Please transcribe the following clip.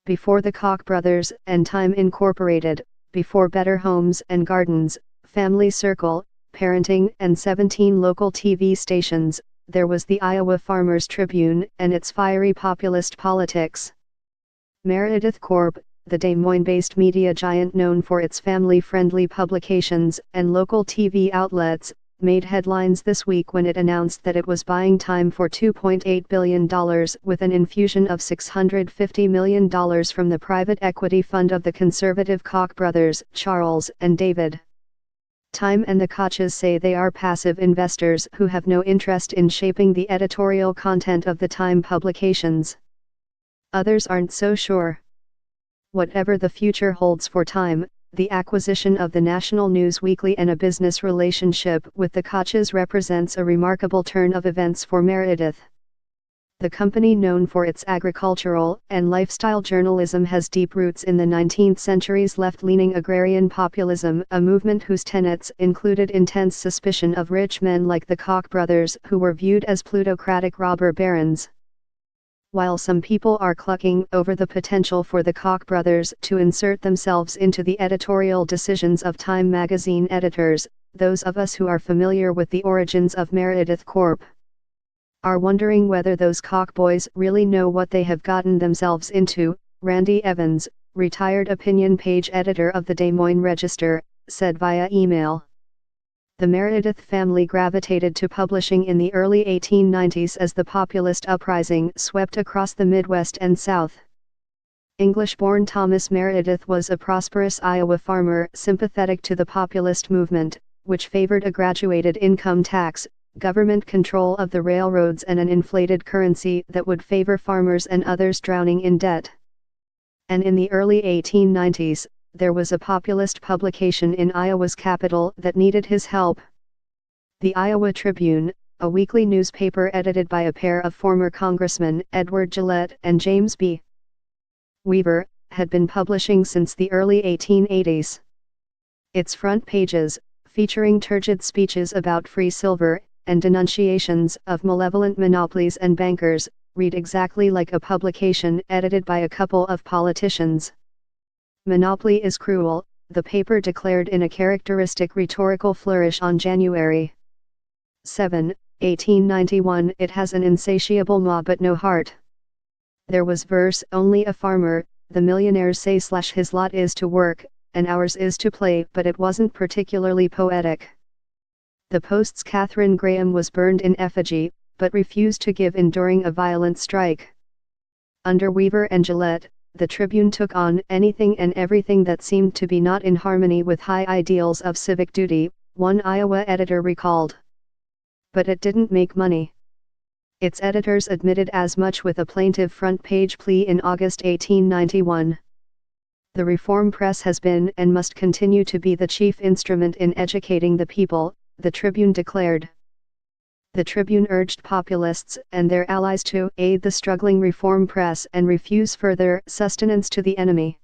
before the Koch brothers and Time Incorporated, before Better Homes and Gardens, Family Circle, Parenting and 17 local TV stations, there was the Iowa Farmers Tribune and its fiery populist politics. Meredith Corp., the Des Moines-based media giant known for its family-friendly publications and local TV outlets, made headlines this week when it announced that it was buying Time for $2.8 billion with an infusion of $650 million from the private equity fund of the conservative Koch brothers, Charles and David. Time and the Koches say they are passive investors who have no interest in shaping the editorial content of the Time publications. Others aren't so sure. Whatever the future holds for Time, the acquisition of the National News Weekly and a business relationship with the Koches represents a remarkable turn of events for Meredith. The company, known for its agricultural and lifestyle journalism, has deep roots in the 19th century's left-leaning agrarian populism, a movement whose tenets included intense suspicion of rich men like the Koch brothers, who were viewed as plutocratic robber barons. While some people are clucking over the potential for the Koch brothers to insert themselves into the editorial decisions of Time magazine editors, those of us who are familiar with the origins of Meredith Corp. are wondering whether those Koch boys really know what they have gotten themselves into. Randy Evans, retired opinion page editor of the Des Moines Register, said via email. The Meredith family gravitated to publishing in the early 1890s as the populist uprising swept across the Midwest and South. English-born Thomas Meredith was a prosperous Iowa farmer sympathetic to the populist movement, which favored a graduated income tax, government control of the railroads, and an inflated currency that would favor farmers and others drowning in debt. And in the early 1890s, there was a populist publication in Iowa's capital that needed his help. The Iowa Tribune, a weekly newspaper edited by a pair of former congressmen, Edward Gillette and James B. Weaver, had been publishing since the early 1880s. Its front pages, featuring turgid speeches about free silver, and denunciations of malevolent monopolies and bankers, read exactly like a publication edited by a couple of politicians. Monopoly is cruel, the paper declared in a characteristic rhetorical flourish on January 7, 1891. It has an insatiable maw but no heart. There was verse, only a farmer, the millionaires say / his lot is to work, and ours is to play, but it wasn't particularly poetic. The Post's Catherine Graham was burned in effigy, but refused to give in during a violent strike. Under Weaver and Gillette, the Tribune took on anything and everything that seemed to be not in harmony with high ideals of civic duty, one Iowa editor recalled. But it didn't make money. Its editors admitted as much with a plaintive front-page plea in August 1891. The Reform Press has been and must continue to be the chief instrument in educating the people, the Tribune declared. The Tribune urged populists and their allies to aid the struggling Reform Press and refuse further sustenance to the enemy.